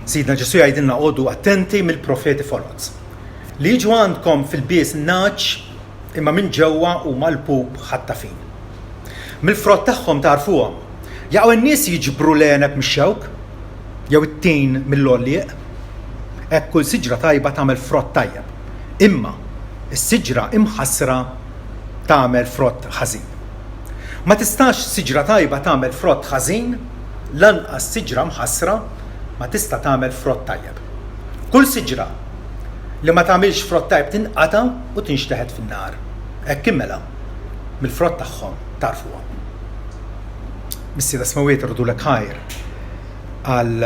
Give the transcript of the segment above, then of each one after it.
Sidna Ġesu jgħidilna għodu attenti mill-profeti folots li jiġu għandkom fil-bies naċ imma minn ġewwa u mal-pub ħattafin. Mill-frott tagħhom tarfuhom. Jaqgħu n-nies jiġbru l-għeneb mix-xewk jew it-tin mill-għollieq. Hekk kull siġra tajba tagħmel frott tajjeb. Imma is-siġra imħassra tagħmel frott ħażin. Ma tistax siġra tajba tagħmel frott ħażin, lanqas siġra mħassra ma tista' tagħmel frott tajjeb. Kull siġra li ma tagħmilx frott tajjeb tinqata' u tinxteħed fin-nar. Hekk immela mill-frott tagħhom tarfuhom. Missieda Smawiet irdulek ħajr għal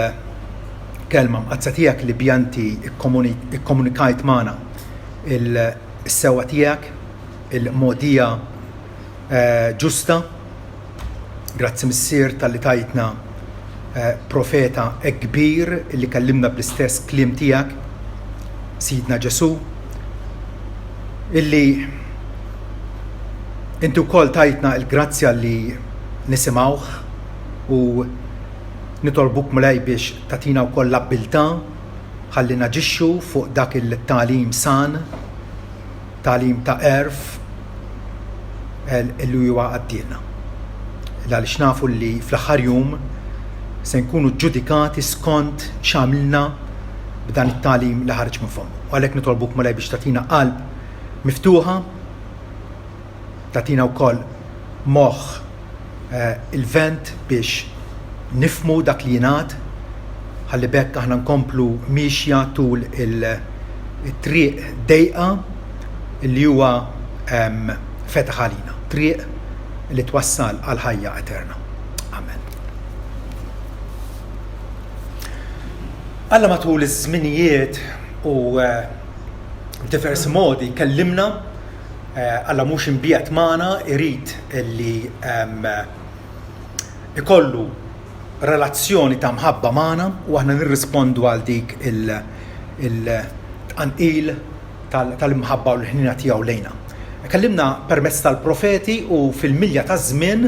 kelma mqazza tiegħek li bjanti ikkomunikajt magħna il-sewwa tiegħek, il-mogħdija ġusta. Grazzi missier tal-li tajtna profeta kbir li kellimna bl-istess kliem tiegħek, Sidna Ġesu, illi intu wkoll tajtna l-grazzja li nisimgħuh u nitolbuk mulej biex tatina wkoll l-abbiltà ħalli naġixxu fuq dak il-tagħlim san, tagħlim ta' erf illi huwa għaddielna. Għaliex nafu li fl-aħħar jum se nkunu ġudikati skont x'għamilna b'dan it-tagħlim li ħareġ minn fommu. U għalhekk nitolbuk mulej biex tatina qalb miftuħa, tatina wkoll moħħ il-vent biex nifmu dak li jingħad ħalli bekk aħna nkomplu mixja tul il-triq dejqa li huwa fetaħ għalina, triq li twassal għal ħajja eterna. Amen. Alla matul iż-żminijiet u diversi modi kellimna Alla mhux imbiegħat magħna irid illi ikollu relazzjoni ta' mħabba magħna u aħna nirrispondu għal dik il-tqanqil tal-imħabba u l-ħnina tiegħu lejna. Kellimna permezz tal-profeti u fil-milja ta' żmien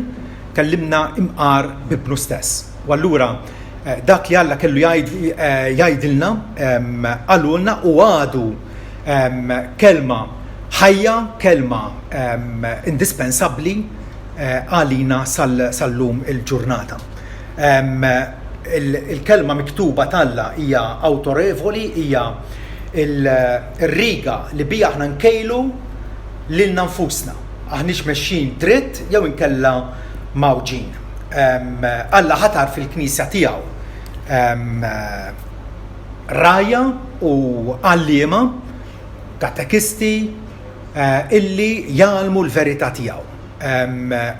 kellimna imqar bibnu stess. U allura dak li Alla kellu jgħidilna għalulna u għadu kelma ħajja, kelma indispensabbli għalina sal-lum il-ġurnata. Il-kelma miktuba talla hija awtorevoli, hija il-riga li bija aħna nkejlu lilna nfusna. Aħniex mexxin dritt jew inkella mawġin. Alla ħatar fil-Knisja tiegħu rajja u għalliema katekisti illi jgħalmu l-verità tiegħu.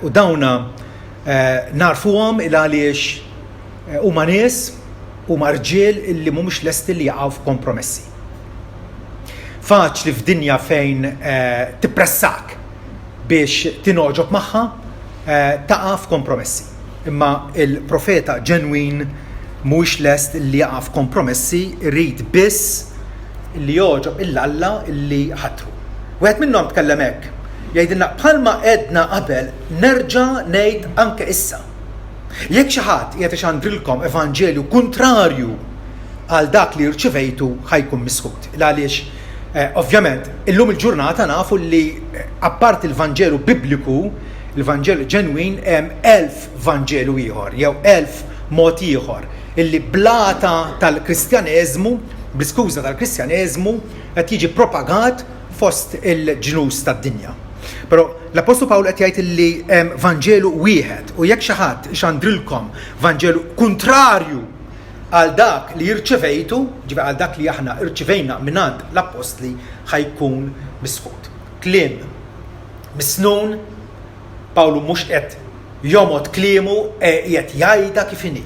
U dawna narfuhom il għaliex huma nies huma rġiel illi mhumiex lesti li jaqgħu f'kompromessi. Faċli f'dinja fejn tippressak biex tinoġob magħha taqa' f'kompromessi. Imma il-profeta ġenwin mhuwiex lest li jaqa' f'kompromessi, irid biss li joġob il-Alla illi ħatru. Wieħed minnhom tkellem hekk, jgħidilna bħalma qedna qabel nerġa' ngħid anke issa. Jekk xi ħadd qiegħed ixandrilkom evanġelju kontrarju għal dak li rċevejtu ħajkun miskut. Għaliex ovvjament illum il-ġurnata nafu li apparti l-Vanġelu Bibliku, il-Vanġelu ġenwin hemm 1000 Vanġelu ieħor jew 1000 mod ieħor illi blata tal-Kristjaneżmu, bl-iskuża tal-Kristjaneżmu qed jiġi propagat fost il-ġnus tad-dinja. Però l-Apostlu Pawl qed jgħid illi hemm Vanġelu wieħed u jekk xi ħadd ixandrilkom Vanġelu kontrarju għal dak li jirċevejtu, ġifieri għal dak li aħna irċevejna mingħand l-Apostli ħajkun misħud. Kliem misnun, Pawlu mhux qed jomod kliemu qiegħed jgħidha kif inhi.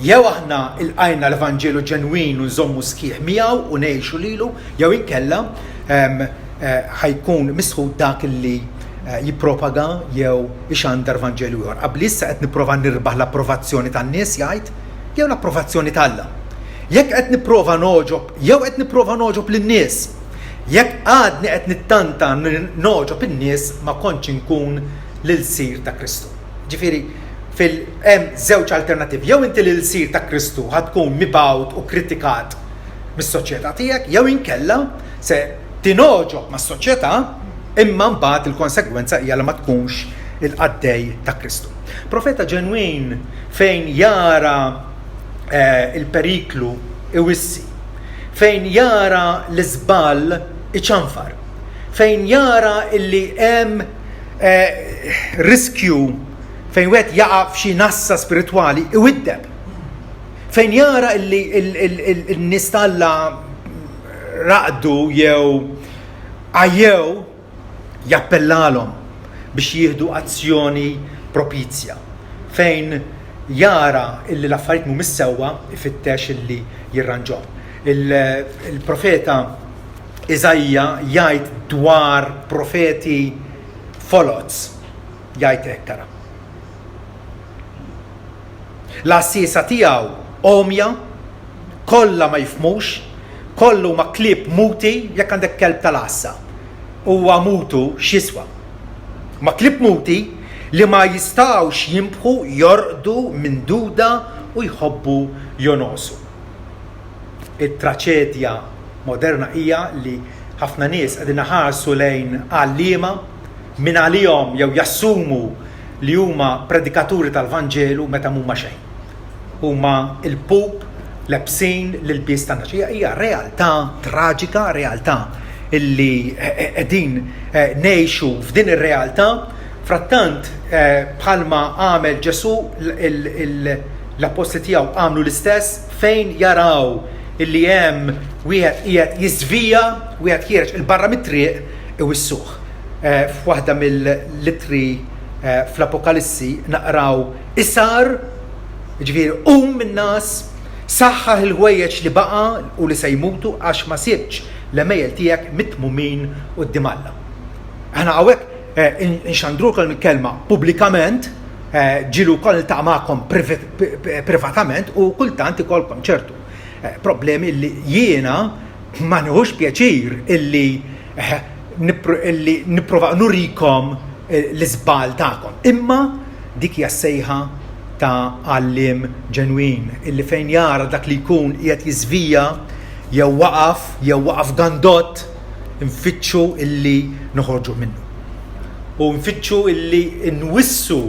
Jew aħna ilqajna l-Evanġelu ġenwin u nżommu sħiħ miegħu u ngħixu lilu, jew inkella ħajkun misħud dak li jippropaga jew ixandar Vanġelu ieħor. Qabel issa qed nipprova nirbaħ l-approvazzjoni tan-nies jgħid jew l-approvazzjoni t'Alla. Jekk qed nipprova noġob jew qed nipprova noġob lin-nies, jekk għadni qed nittanta noġob in-nies ma kontx inkun lil sir ta' Kristu. Ġifieri hemm żewġ alternattivi. Jew inti li l-sir ta' Kristu ħadkun mibgħut u kritikat mis-soċjetà tiegħek, jew inkella se tinoġob mas-soċjetà imma mbagħad il-konsegwenza hija li ma tkunx il-qaddej ta' Kristu. Profeta ġenwin fejn jara il-periklu iwissi, fejn jara l-iżball iċanfar, fejn jara illi hemm riskju fejn wieħed jaqa' f'xi nassa spiritwali iwiddeb, fejn jara illi n-nies Alla raqdu jew għajjew jappellalhom biex jieħdu azzjoni propizja, fejn jara illi l-affarijiet mhumiex sewwa ifittex illi jirranġhom. Il-profeta Iżajja jgħid dwar profeti folots jgħid hekk tara. L-assisa tiegħu omja, kollha ma jifmux, kollu ma klieb muti jekk għandek kelb tal-assa. Huwa mutu x'jiswa. Ma klieb muti li ma jistgħux jimbħu jorqdu minn duda u jħobbu jonosu. Il-traċedja moderna hija li ħafna nies qegħdin iħarsu lejn għalliema minn għalihom jew jassumu li huma predikaturi tal-Vanġelu meta mhuma xejn. Huma il-pup lebsin l-ilbies tagħna. Hija realtà traġika, realtà illi qegħdin ngħixu f'din ir-realtà. Frattant bħalma għamel Ġesu l-apostoli tiegħu għamlu l-istess fejn jaraw illi hemm wieħed qiegħed jiżvija, wieħed jiereġ il-barra mit-triq iwissuh. F'waħda mill-littri fl-Apokalissi naqraw isar, ġifieri min-nas saħħaħ il-ħwejjeġ li baqa' u li se jmutu għax ma sibx l-emejjel tiegħek mitmumin quddiem Alla. Aħna hawnhekk inxandrukom il-kelma pubblikament, ġilu wkoll iltaqa' magħkom privatament u kultant ikolkom ċertu problemi li jiena ma nieħux pjaċir illi nipprova nurikom l-iżbal tagħkom. Imma dik hija sejħa ta' għallim ġenwin illi fejn jara dak li jkun qiegħed jiżvija jew waqaf gandott nfittxu illi noħorġu minnu. U nfittxu illi nwissu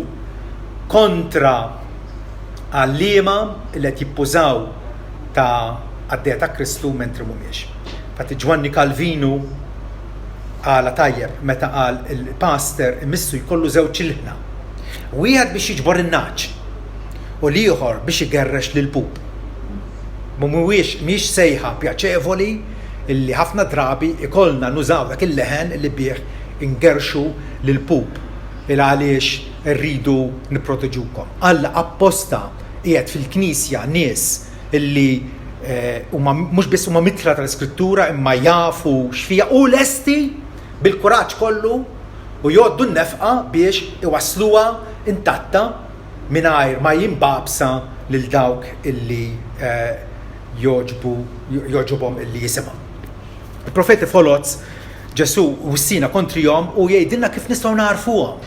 kontra għalliema illi qed jippużaw ta' għaddejja ta' Kristu mentri mhumiex. Fatti Ġwanni Kalvinu għala tajjeb meta qal il-pastor imissu jkollu żewġ ilħna. Wieħed biex jiġbor in-naċ u l-ieħor biex igerrex lil pup. Mhix sejħa pjaċevoli illi ħafna drabi ikollna nużaw dak il-leħen illi bih ingerxu lil pup il għaliex rridu nipproteġukom. Alla apposta qiegħed fil-Knisja nies illi mhux biss huma mitra tal-Iskrittura imma jafu x'fija u lesti bil-kuraġġ kollu u jgħoddu n-nefqa biex iwassluha intatta mingħajr ma jimbabsa lil dawk illi joġobhom illi jisimgħu. Il-profeti folots Ġesu wissina kontrihom u jgħidilna kif nistgħu narfuhom.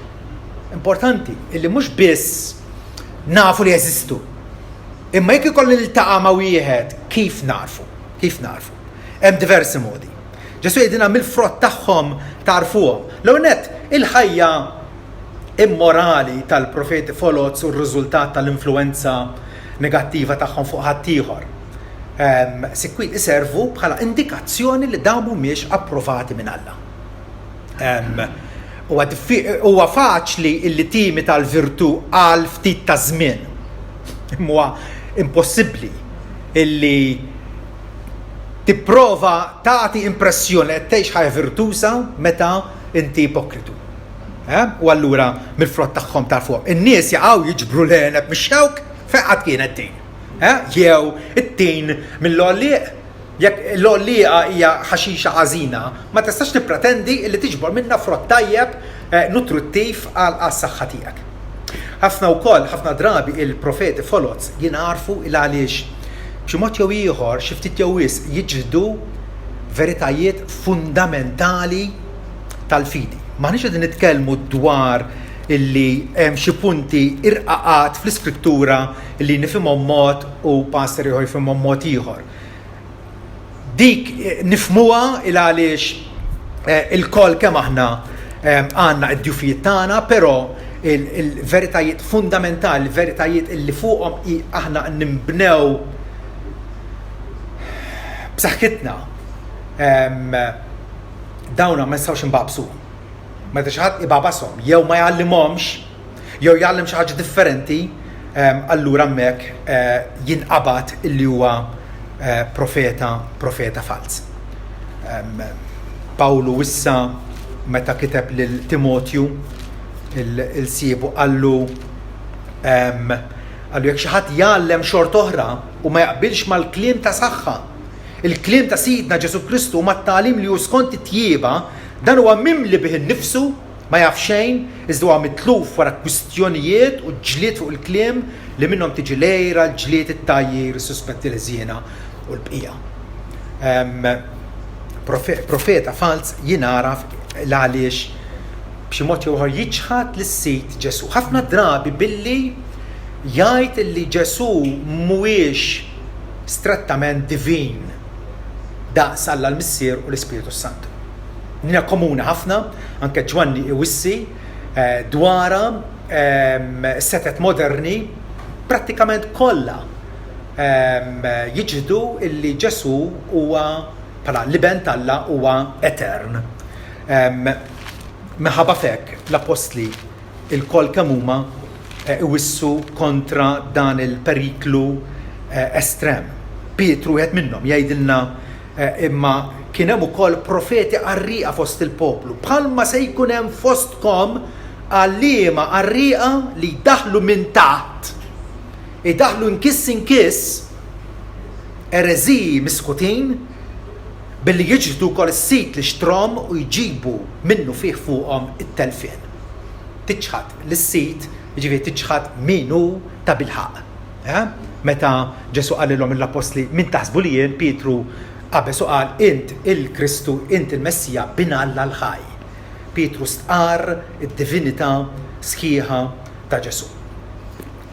Importanti illi mhux biss nafu li jeżistu. Imma jekk ikoll niltaqa' ma' wieħed kif narfu. Hemm diversi modi. Ġesu jgħidilna mill-frott tagħhom tarfuhom. L-ewwel nett il-ħajja immorali tal-profeti folots u r-riżultat tal-influenza negattiva tagħhom fuq ħaddieħor. Sikwit iservu bħala indikazzjoni li dawn mhumiex approvati minn Alla. Huwa faċli illi timi tal-virtù għal ftit ta' żmien. Huwa impossibbli illi tipprova tagħti impressjoni qed tgħix ħajja virtuża meta inti ipokritu. U allura mill-frott tagħhom tarfuhom. In-nies jaqgħu jiġbru l-għeneb mix-xewk fejn qatt kienet tin. Jew it-tin mill-għolliq. Jekk l-għolliqa hija ħaxixa ħażina, ma tistax tippretendi li tiġbor minnha frott tajjeb nutruttiv għas-saħħa tiegħek. Ħafna drabi il-profeti folots jingħarfu il għaliex b'xi mod jew ieħor xi ftit jew wisq jiġġdu veritajiet fundamentali tal-fidi. Maħniex qegħdin nitkellmu dwar illi hemm xi punti irqaqat fl-iskrittura illi nifhimhom mod u pastor ieħor jifhimhom mod ieħor. Dik nifhmuha il għaliex il-koll kemm aħna għandna d-djufijiet tagħna, però il-veritajiet fundamentali, il-veritajiet illi fuqhom aħna nimbnew b'saħħitna, dawna ma nistgħux inbabsuhom. Meta xi ħadd ibabasom jew ma jgħallimhomx jew jgħallim xi ħaġa differenti, allura hemmhekk jinqabad illi huwa profeta fals. Pawlu issa meta kiteb lil Timotju il-siebu qallu jekk xi ħadd jgħallem xort oħra u ma jaqbilx mal-kliem ta' saħħa, il-kliem ta' Sidna Ġesu Kristu ma' t-tagħlim li hu skont it-tjieba, dan huwa mimli bih innifsu, ma jaf xejn, iżda huwa mitluf wara kwistjonijiet u ġlied fuq il-kliem li minnhom tiġi lejra, l-ġlied it-tajjir, is-suspetti li żiena u l-bqija. Profeta fals jinaraf għaliex b'xi mod ieħor jiġħad lis-Sid Ġesu. Ħafna drabi billi jgħid li Ġesu mhuwiex strettament divin daqs Alla l-Missier u l-Ispiritu Santu. Nina komuni ħafna, anke Ġwanni iwissi dwara setet moderni prattikament kollha jiġħdu illi Ġesu huwa bħala liben Alla huwa etern. Minħabba fekk l-apostli il-koll kemm huma iwissu kontra dan il-periklu estrem. Pietru wieħed minnhom jgħidilna imma kien hemm ukoll profeti qarrieqa fost il-poplu. Bħalma se jkun hemm fostkom għalliema qarrieqa li jdaħlu minn taħt. Idaħlu nkiss ereżiji miskutin billi jiġġdu wkoll is-sit li xtrom u jġibu minnu fih fuqhom it-telfien. Tiġħad lis-sit, jiġifieri tiġħad minu ta' bilħaq. Meta Ġesu qalilhom l-apostli min taħsbu li jien, Pietru qabeż u qal int il-Kristu, int il-Messija bin Alla l-ħaj. Pietru stqar id-divinità sħiħa ta' Ġesu.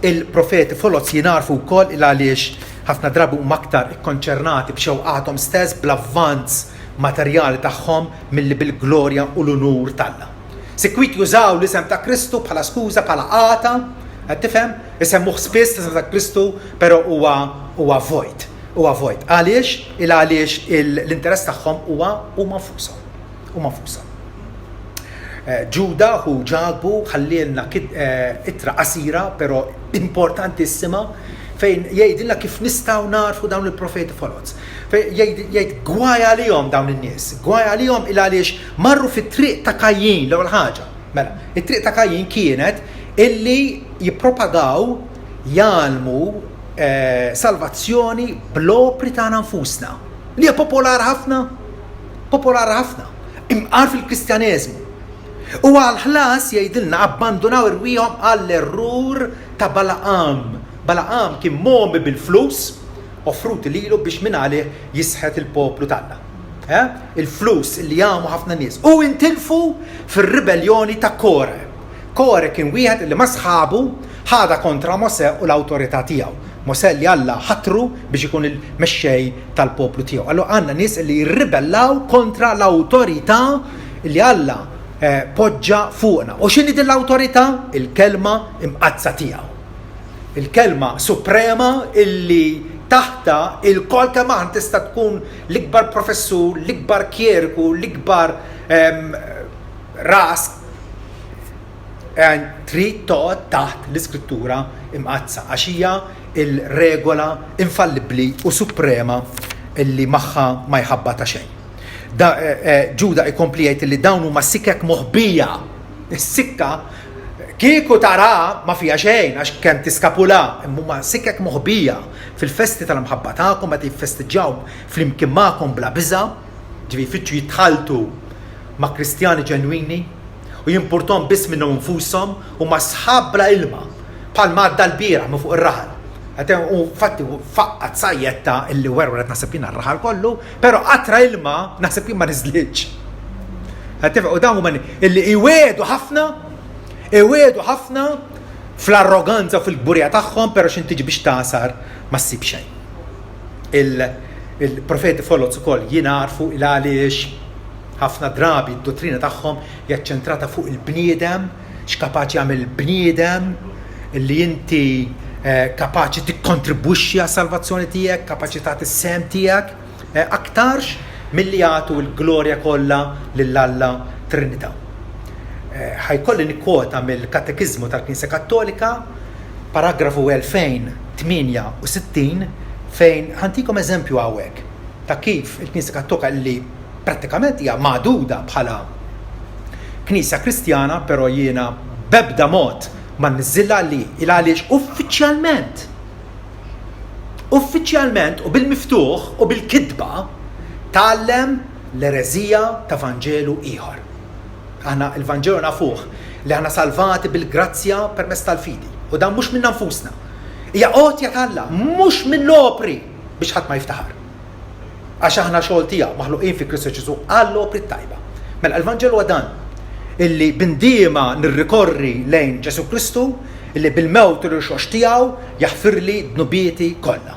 Il-profeti folot jinarfu wkoll għaliex ħafna drabi huma aktar ikkonċernati b'xewqathom stess bl-avvanz materjali tagħhom milli bil-glorja u l-unur tagħha. Sekwit jużaw l-isem ta' Kristu bħala skuża, bħala qata, qed tifhem? Isemmuh spiss l-isem ta' Kristu, però huwa vojt. Huwa vojt. Għaliex l-interess tagħhom huma nfushom. Ġuda hu ġabu ħallilna ittra qasira, però importantissima, fejn jgħidilna kif nistgħu narfu dawn il-profeti folots. Jgħid gwaja għalihom dawn in-nies, gwaja għalihom għaliex marru fit-triq ta' Kajjin l-ewwel ħaġa. Mela, it-triq ta' Kajjin kienet illi jippropagaw jgħalmu salvazzjoni bl-opri tagħna nfusna. Li hija popolari ħafna. Imqar fil-Kristjaneżmu. U għal-ħlas jgħidilna abbandonaw irwieħhom għall-errur ta' Balaqam. Balaqam kien momi bil-flus offruti lilu biex minn għalih jisħet il-poplu tagħna. Il-flus li jagħmu ħafna nies. U intilfu fir-ribelljoni ta' Kore. Kore kien wieħed li ma' sħabu ħada kontra Mosè u l-awtorità tiegħu. Mosè li Alla ħatru biex ikun il-mexxej tal-poplu tiegħu. Allura għandna nies li jirribellaw kontra l-awtorità li Alla poġġa fuqna. U x'inhi din l-awtorità? Il-kelma imqazza tiegħu. Il-kelma suprema illi taħta il-kol kemm tista' tkun l-ikbar professur, l-ikbar kjerku, l-ikbar ras trid toqgħod taħt l-iskrittura imqazza għax hija il-regola infallibbli u suprema illi magħha ma jħabba ta' xejn. Ġuda jkompli jgħid li dawn huma sikkek moħbija. Is-sikka kieku tara ma fija xejn għax kemm tiskapula, imma sikkek moħbija fil-festi tal-mħabba tagħkom meta jiffestiġġaw flimkien magħkom bla biża, ġifieri jfittxu jitħaltu ma' Kristjani ġenwini u jimpurtom biss minnhom infushom u ma' sħab bla ilma bħalma għadda l-bira minn fuq ir-raħal. U fatti faqqat sajjetta illi werweret naħseb jien ar-raħal kollu, però qatra ilma naħseb jien ma niżlitx. U dawn huma illi iwedu ħafna Iwedu ħafna fl-arroganza fil-gburja tagħhom, però x'in tiġi biex tasar ma ssib xejn. Il-profeti follows ukoll jingħarfu il għaliex ħafna drabi d-dottrina tagħhom hija ċċentrata fuq il-bniedem, x'kapaċi jagħmel il-bniedem, li inti kapaċi tikkontribwixxi għas-salvazzjoni tiegħek, kapaċi tagħti is-sem tiegħek, aktarx milli jagħtu l-glorja kollha lill-Alla Trinità. Ħajkolli nikkwota mill-Katekizmu tal-Knisja Kattolika, paragrafu 2068, fejn ħantikom eżempju hawnhekk ta' kif il-Knisja Kattolika li prattikament hija magħduda bħala Knisja Kristjana, però jiena b'ebda mod ma nniżilha li għaliex uffiċjalment u bil-miftuħ u bil-kidba tgħallem l-erezija ta' Vanġelu ieħor. Aħna il-Vanġelu nafuh li aħna salvati bil-grazzja permezz tal-fidi. U dan mhux minn nfusna. Hija għotja tal-Alla, mhux mill-opri biex ħadd ma jiftaħar. Għax aħna xogħol tiegħu maħluqin fi Kristu Ġesu għall-opri tajba. Mela l-Vanġelu huwa dan illi bindiema nirrikorri lejn Ġesu Kristu, illi bil-mewt u l-xox tiegħu jaħfirli dnubieti kollha.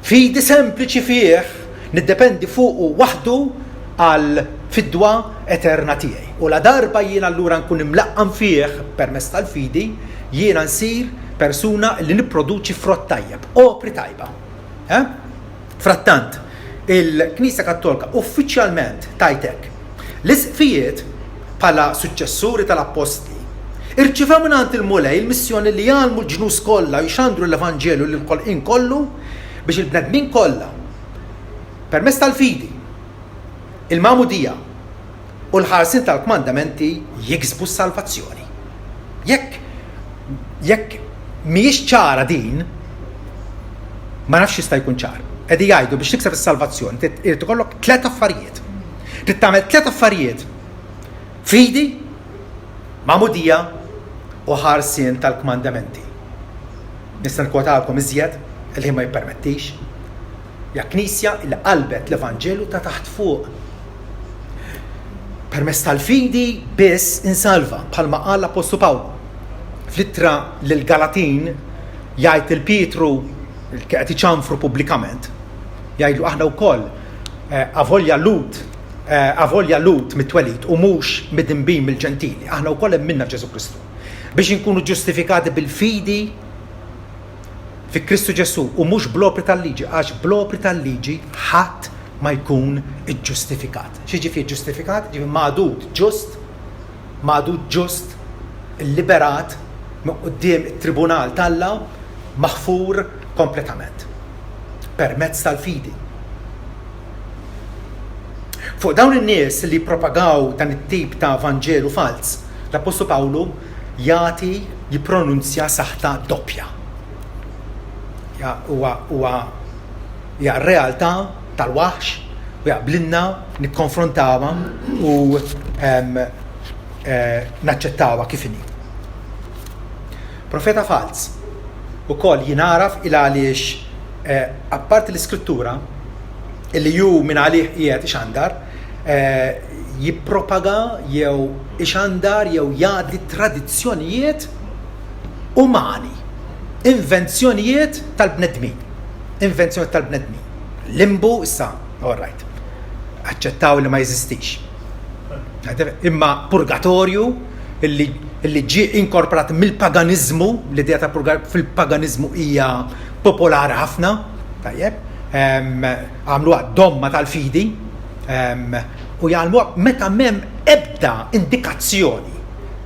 Fidi sempliċi fih niddependi fuqu waħdu għal fidwa eterna tiegħi. U la darba jiena allura nkun imlaqqam fih permezz tal-fidi, jiena nsir persuna li nipproduċi frott tajjeb, opri tajba. Frattant, il-Knisja Kattolika uffiċjalment tajtek l-isqfijiet bħala suċċessuri tal-Apostli irċivew mingħand il-mulej il-missjoni li jgħalmu l-ġnus kollha jxandru l-Evanġelu lil ħolqien kollu biex il-bnedmin kollha permezz tal-fidi, il-mamudija u l-ħarsin tal-kmandamenti jiksbu s-salvazzjoni. Jekk mhijiex ċara din, ma nafx jista' jkun ċar. Qegħdi jgħidu biex tikseb is-salvazzjoni trid ikollok 3 affarijiet. Trid tagħmel 3 affarijiet. Fidi, mamudija u ħarsien tal-kmandamenti. Nista' nkwotalkom iżjed il-ħin ma jippermettix. Ja Knisja il qalbet l-Evanġelu ta' taħt fuq. Permezz tal-fidi biss insalva bħalma qal l-Apostlu Pawlu. Fl-ittra lil-Galatin jgħid il-Pietru qed iċanfru pubblikament. Jgħidlu aħna wkoll avolja Lut mit-twelid u mhux mid-inbin mill-ġentili. Aħna wkoll hemm minna f'Ġesu Kristu. Biex inkunu ġustifikati bil-fidi fi Kristu Ġesu u mhux bl-opri tal-liġi, għax bl-opri tal-liġi ħadd ma jkun iġġustifikat. X'jiġifieri ġustifikat? Ġifieri magħdud ġust, illiberat quddiem it-tribunal tal-Alla maħfur kompletament permezz tal-fidi. Fuq dawn in-nies li propagaw dan it-tip ta' Vanġelu fals, l-Apostlu Pawlu jippronunzja saħta doppja. Hija realtà tal-waħx u jaqblinna nikkonfrontawha u naċċettawha kif inhi. Profeta fals ukoll jingħaraf il għaliex apparti l-iskrittura illi ju minn għalih qiegħed ixandar jippropaga jew ixandar jew jgħaddi tradizzjonijiet umani, invenzjonijiet tal-bnedmin. Limbu issa, all right. Aċċettaw li ma jeżistix. Imma purgatorju illi ġie inkorporat mill-paganizmu, l-idea ta' fil-paganizmu hija popolari ħafna, tajjeb, għamluha domma tal-fidi, u jgħalmuha meta m'hemm ebda indikazzjoni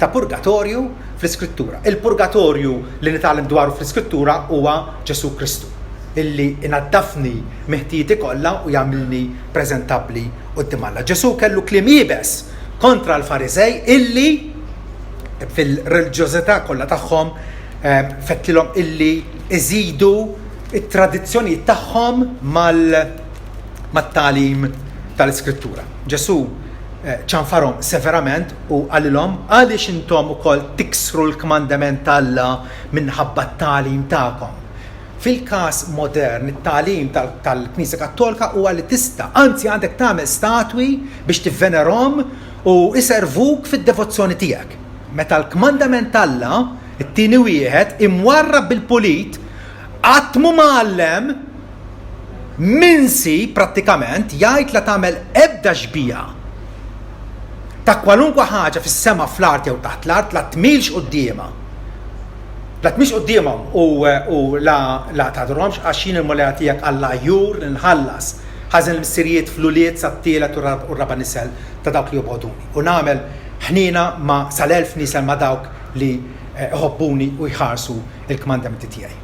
ta' purgatorju fl-iskrittura. Il-purgatorju li nitgħallem dwaru fl-iskrittura huwa Ġesu Kristu, illi inaddafni meħtieti kollha u jagħmilni preżentabbli quddiem Alla. Ġesu kellu kliem jibes kontra l-Farizej illi fil-reliġjożità kollha tagħhom fettilhom illi iżidu it-tradizzjonijiet tagħhom mat-tagħlim tal-Iskrittura. Ġesu ċanfarhom severament u għalilhom għaliex intom ukoll tiksru l-kmandament Alla minħabba t-tagħlim tagħkom. Fil-każ modern, it-tagħlim tal-Knisja Kattolika huwa li tista' anzi għandek tagħmel statwi biex tivvenerhom u iservuk fid-devozzjoni tiegħek. meta l-kmandament Alla, it-tieni wieħed imwarrab bil-pulit qatt mu mgħallem minsi prattikament jgħid la tagħmel ebda xbija ta' kwalunkwe ħaġa fis-sema fl-art jew taħt l-art la tmilx qudiema. La tmilx qudiemhom u la tagħdurhomx għax jien il-mulera tiegħek Alla jur nħallas ħażen l-missirijiet fluliet sat-tielet u r-raba nisel ta' dawk li jobgħoduni. U nagħmel ħnina ma' sal-1000 nisel ma' dawk li ħobbuni u jħarsu il-kmandamenti tiegħi.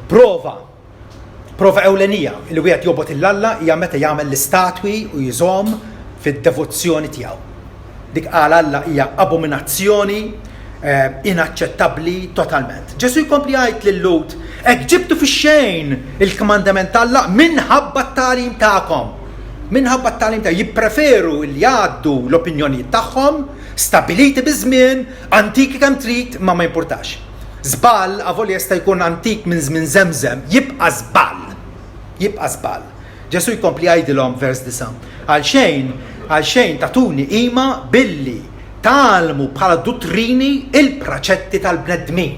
Prova ewlenija li wieħed jobgħod il-Alla hija meta jagħmel l-istatwi u jżomm fid-devozzjoni tiegħu. Dik qal Alla hija abominazzjoni inaċċettabbli totalment. Ġesu jkompli jgħid lil Lut, hekk ġibtu fix-xejn il-kmandament Alla minħabba t-tagħlim tagħkom. Minħabba t-tagħlim ta' jippreferu li jgħaddu l-opinjonijiet tagħhom stabiliti biż-żmien, antiki kemm trid ma jimpurtax. Żball avolja jista' jkun antik minn żmien Żemżem, jibqa' żball. Ġesu jkompli jgħidilhom vers 9. Għalxejn tatuni qima billi tgħallmu bħala duttrini il-praċetti tal-bnedmin.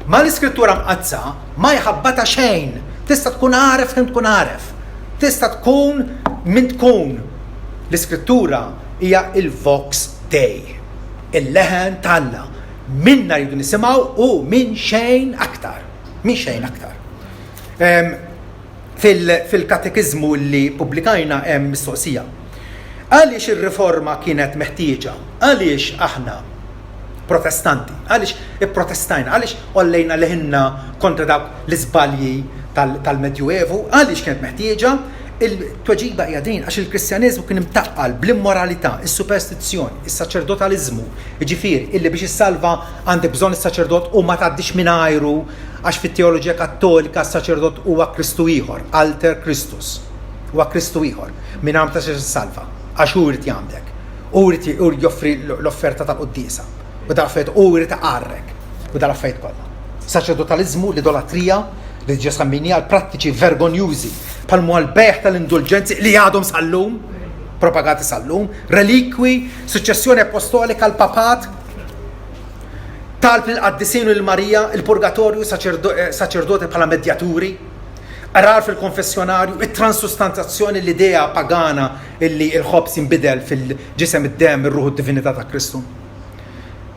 Ma l-iskrittura mqazza ma jħabbata xejn. Tista' tkun għaref kemm tkun għaref. Tista' tkun min tkun. L-iskrittura hija il-Vox Dei, il-leħen tal-Alla. Minna rridu nisimgħu u minn xejn aktar. Fil-katekizmu li pubblikajna hemm mistoqsija. Għaliex ir-riforma kienet meħtieġa? Għaliex aħna protestanti? Għaliex ipprotestajna? Għaliex ollejna leħinna kontra dawk l-iżbalji tal-Medjuevu? Għaliex kienet meħtieġa? Il-tweġiba hija din għax il-Kristjaneżmu kien imtaqqal bl-immoralità, is-superstizzjoni, is-saċerdotaliżmu. Jiġifieri illi biex issalva għandek bżonn is-saċerdot u ma tgħaddix mingħajru għax fit-teoloġija Kattolika s-saċerdot huwa Kristu ieħor, alter Christus. Huwa Kristu ieħor minn hemm ta' salva għax hu jrid jagħmlek. U jrid joffri l-offerta tal-quddiesa. U dal-affarijiet u jrid taqarrek. U dal-affarijiet kollha. Saċerdotaliżmu, l-idolatrija li ġa semmejnija l-prattiċi vergonjużi bħalmu għal-beħ tal-indulġenzi li għadhom sal-lum, propagati sal-lum, relikwi, suċċessjoni apostolika l-papat, talb l-qaddisin u l-Marija, il-purgatorju, saċerdoti bħala medjaturi, arar fil-konfessjonarju, it-transustanzazzjoni, l-idea pagana illi il-ħobs jinbidel fil-ġisem id-dem, il-ruħu d-divinità ta' Kristu.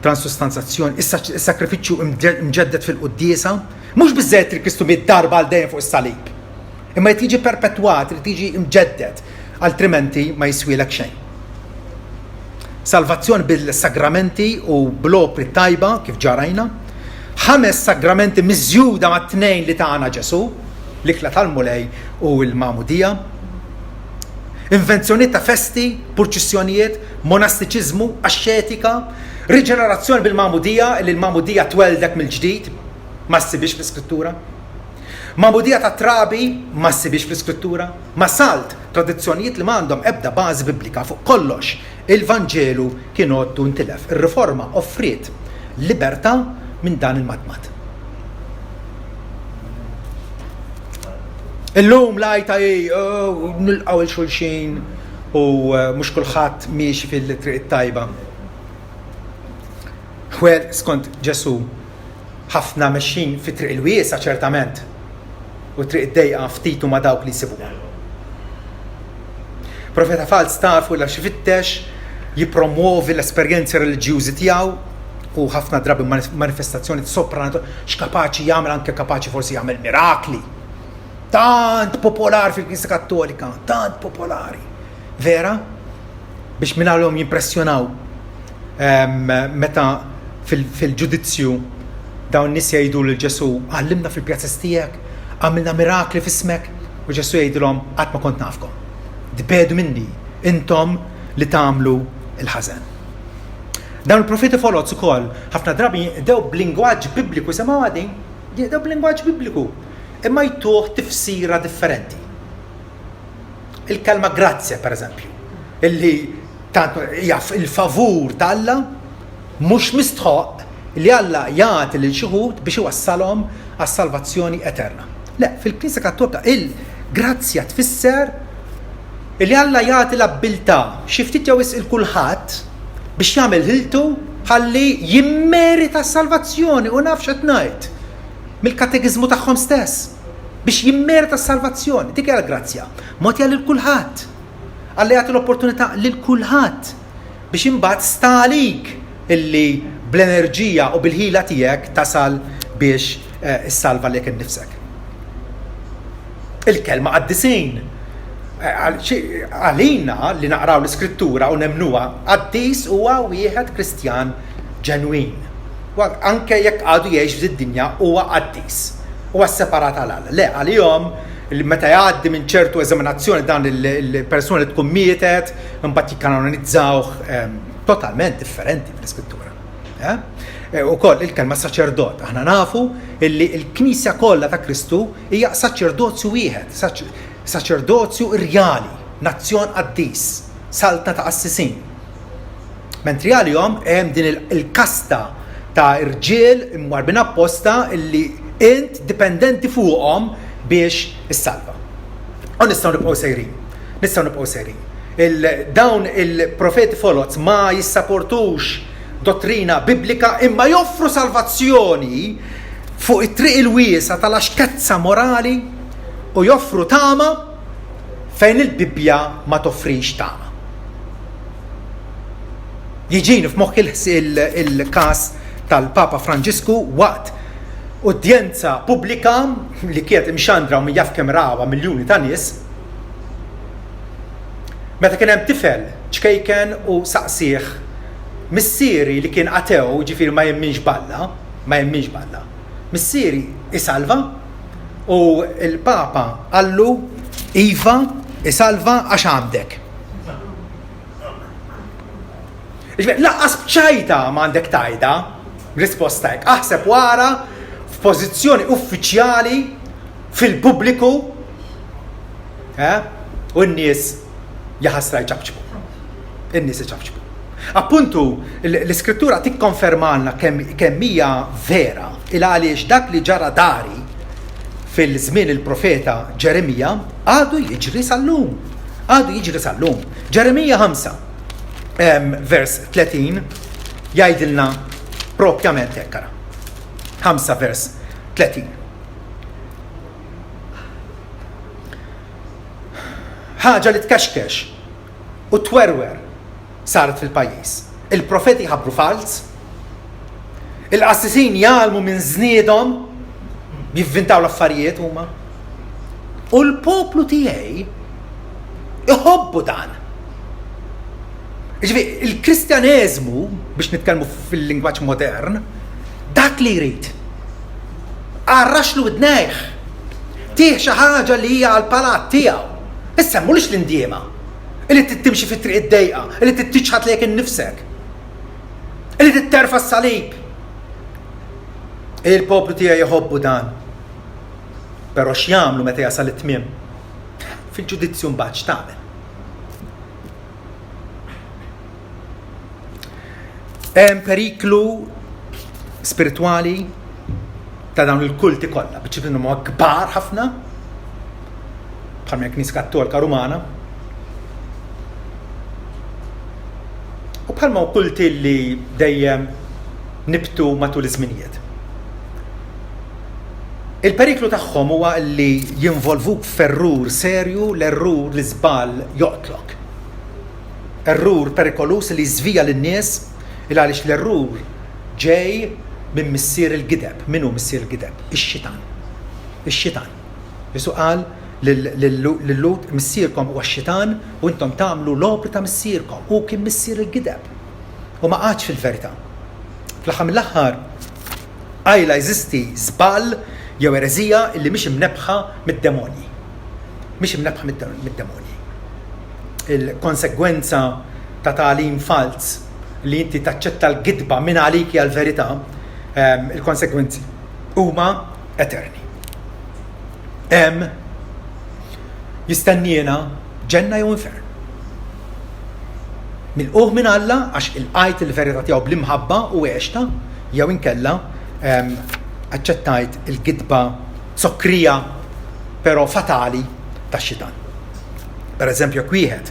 Transustanzazzjoni, is-sakrifiċċju mġeddet fil-quddiesa, mhux biżżejjed li Kristu mid-darba għal dejjem fuq is-salib. Imma jtiġi perpetwat, jtiġi mġeddet, altrimenti ma jiswielek xejn. Salvazzjoni bil-sagramenti u bl-opri tajba kif ġarajna, 5 sagramenti miżjuda ma' 2 li tagħna Ġesu, l-ikla tal-mulej u l-mamudija, invenzjoniet ta' festi, purċissjonijiet, monastiċiżmu, ascetika, riġenerazzjoni bil-mamudija, li l-mamudija tweldek mill-ġdid, ma ssibix fl-iskrittura. Mamudija ta' trabi, ma ssibix fl-iskrittura. Ma salt, tradizzjonijiet li m'għandhom ebda bażi biblika fuq kollox. Il-Vanġelu kien għoddu intilef. Ir-riforma offriet libertà minn dan il-madmad. Illum lajta nilqgħu il-xulxin u mhux kulħadd miexi fil-triq tajba. Well, skont Ġesu ħafna mexxin fit-triq il-wiesa ċertament u triq id-dejqa ftitu ma' dawk li jsibuha. Profeta fals tafu la xifittex jippromuovi l-esperjenzi reliġjużi tiegħu u ħafna drabi manifestazzjoni soprannaturali x'kapaċi jagħmel anke kapaċi forsi jagħmel mirakli. Tant popolari fil-Knisja Kattolika, tant popolari. Vera? Biex minalhom jimpressjonaw meta fil-ġudizzju dawn nies jgħidu lil Ġesu, għallimna fil-pjazzes tiegħek, għamilna mirakli f'ismek, u Ġesu jgħidulhom qatt ma kont nafkom. Dipedu minni, intom li tagħmlu il-ħażen. Dawn il-profeti folot ukoll ħafna drabi dew b'lingwaġġ bibliku semgħu għadin, dew b'lingwaġġ bibliku, imma jtuh tifsira differenti. Il-kelma grazzja pereżempju, illi tant jaf il-favur ta' Alla mhux mistħoq li Alla jagħti lil xi wħud biex iwassalhom għas-salvazzjoni eterna. Le, fil-Knisja Kattolika il-grazzja tfisser li Alla jagħti l-abbiltà xi ftit jew il-kulħadd biex jagħmel ħiltu ħalli jimmerita s-salvazzjoni u nafx qed ngħid mill-katekiżmu tagħhom stess biex jimmerita s-salvazzjoni. Dik hija l-grazzja. Mogħtija lil kulħadd. Alla jagħti l-opportunità lil kulħadd biex imbagħad sta għalik illi bl-enerġija u bil-ħila tiegħek tasal biex issalva lek innifsek. Il-kelma qaddisejn għalina li naqraw l-iskrittura u nemnuha qaddis huwa wieħed Kristjan ġenwin. Anke jekk għadu jgħix fid-dinja huwa qaddis. Huwa separat għal le għalihom meta jgħaddi minn ċertu eżaminazzjoni dan il-persuna li tkun mietet imbagħad jikkanonizzawh totalment differenti fl-iskrittura. Ukoll il-kelma saċerdot. Aħna nafu illi l-Knisja kollha ta' Kristu hija saċerdozju wieħed, saċerdozju irjali, nazzjon qaddis, salta ta' assisin. Mentri għalihom hemm din il-kasta ta' irġiel imwarbin apposta illi int dipendenti fuqhom biex issalva. U nistgħu nibqgħu sejrin. Dawn il-profeti folots ma jissapportux dottrina biblika imma joffru salvazzjoni fuq it-triq il-wiesa tal-għaxkezza morali u joffru tama fejn il-Bibbja ma toffrix tama. Jiġini f'moħħ il-każ tal-Papa Franġisku waqt udjenza pubblika li kienet imxandra u min jaf kemm rawa miljuni ta' nies, meta kien hemm tifel ċkejken u saqsih missieri li kien atew, ġifieri ma jemminx Balla. Missieri isalva u il-Papa qallu iva isalva għax għandek. Laqqas bċajta m'għandek tajda, risposta hekk. Aħseb wara f'pożizzjoni uffiċjali fil-pubbliku u n-nies jaħasra jċabċbu. Appuntu l-iskrittura tikkonfermalna kemm hija vera il għaliex dak li ġara dari fil-żmien il-profeta Ġeremija għadu jiġri sal-lum. Ġeremija 5 vers 30 jgħidilna propjament hekk. 5 vers 30. Ħaġa li tkaxkex u twerwer saret fil-pajjiż. Il-profeti ħabbru fals, il-qassisin jgħalmu minn żniedhom jivvintaw l-affarijiet huma. U l-poplu tiegħi iħobbu dan. Il-Kristjaneżmu, biex nitkellmu fil-lingwaġġ modern, dak li jrid. Arraxlu id-nejħ. Tih xi ħaġa li hija għall-palat tiegħu. Issa mhux l-indiema. Illi tittimxi fit-triq id-dejqa, illi tittiċħat lejk innifsek. Illi titterfa s-salib. Il-poplu tiegħi jħobbu dan. Però x'jagħmlu meta jasal it-tmiem? Fil-ġudizzju mbagħad x'tagħmel. Hemm periklu spiritwali ta' dawn il-kulti kollha, biċ huma kbar ħafna, bħal Knisja Kattolika Rumana, u bħalma kulti li dejjem nibtu matul iż-żminijiet. Il-periklu tagħhom huwa li jinvolvuk f'errur serju, l-errur li żball joqtlok. Errur perikolus li żvija lin-nies għaliex l-errur ġej minn missier il-gideb. Minnu missier il-gideb? Ix-xitan. Jesu qal lill-Lut missierkom huwa x-xitan u intom tagħmlu l-opri ta' missierkom u kien missier il-gideb. U ma qatx fil-verità. Fl-aħħar mill-aħħar għajla jeżisti żball jew ereżija illi mhix imnebħa mid-demonji. Il-konsegwenza ta' tagħlim fals li inti taċċetta l-gidba minn għaliki għal-verità, il-konsegwenzi huma eterni. Jistennina ġenna jew infern. Milquh minn Alla għax il-qajt il-verità tiegħu bl-imħabba u għexta jew inkella aċċettajt il-gidba sokkrija però fatali tax-xitan. Per eżempju, jekk wieħed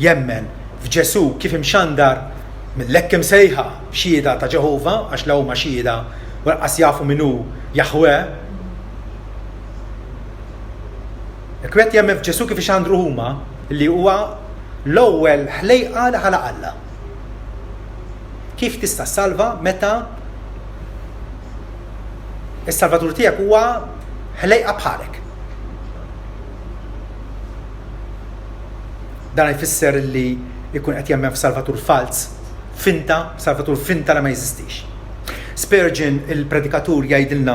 jemmen f'Ġesu kif imxandar mill-lekk msejħa xhieda ta' Ġehova għax l huma xhieda u laqqas jafu min hu Jahwe. Jekk wieħed jemmen f'Ġesu kif ixandru huma li huwa l-ewwel ħlejqa li ħalaq Alla. Kif tista' salva meta is-salvatur tiegħek huwa ħlejqa bħalek. Dan jfisser li jkun qed jemmen f'salvatur fals, salvatur finta li ma jeżistix. Spurgeon il-predikatur jgħidilna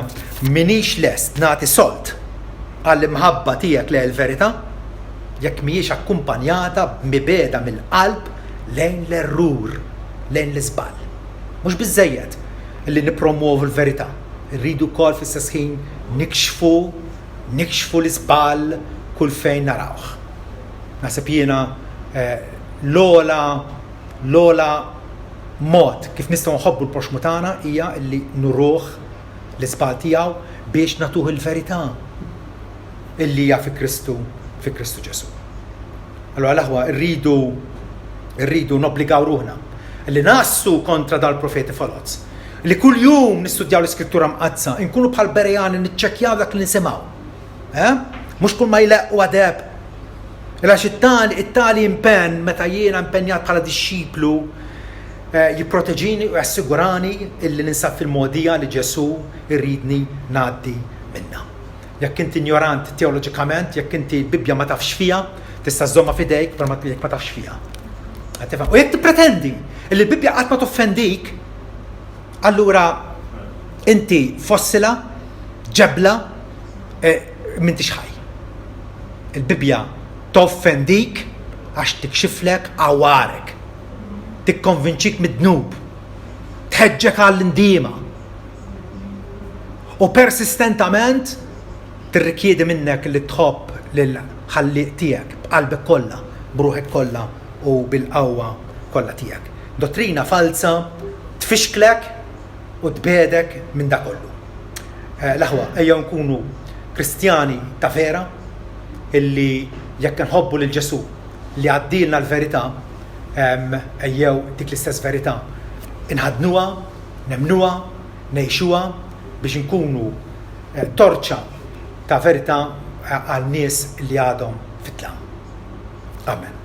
minix lest nagħti sold għall-imħabba tiegħek lejn il-verità jekk mhijiex akkumpanjata mibeda mill-qalb lejn l-errur, lejn l-iżball. Mhux biżżejjed li nippromuovu l-verità. Irridu wkoll fl-istess ħin nikxfu l-iżball kull fejn narawh. Naħseb jiena l-ola mod kif nistgħu nħobbu l-proxmu tagħna hija li nuruh l-iżball tiegħu biex nagħtuh il-verità illi hija fi Kristu Ġesu. Allura l-aħwa rridu nobbligaw ruħna li nassu kontra dal-profeti foloz. Li kull jum nistudjaw l-iskrittura mqazza, nkunu bħal berejani niċċekkjaw dak li nisimgħu. Mhux kull ma jleqqu għadeb. Għax it-tali impenn meta jiena impenjat bħala dixxiplu jipproteġini u jassigurani illi ninsab fil-modija li Ġesu irridni ngħaddi minnha. Jekk inti ignorant teoloġikament, jekk inti l-Bibja ma tafx fiha, tista' żomma f'idejk per jekk ma tafx fiha. U jekk tippretendi li l-Bibja qatt ma toffendik, allura inti fossila, ġebla, m'intix ħaj. Il-Bibja toffendik għax tikxiflek għawarek, tikkonvinċik mid-dnub, tħeġġek għall-indiema u persistentament tirrikjedi minnek li tħobb lill-ħalliq tiegħek b'qalbek kollha, b'ruħek kollha u bil-qawwa kollha tiegħek. Dottrina falsa tfixklek u tbedek minn dak kollu. L-aħwa ejjew nkunu Kristjani ta' vera illi jekk nħobbu lil Ġesu li għaddilna l-verità ejjew dik l-istess verità inħadnuha, nemnuha, ngħixuha biex nkunu torċa ta' verità għal nies li għadhom fit-tlam. Amen.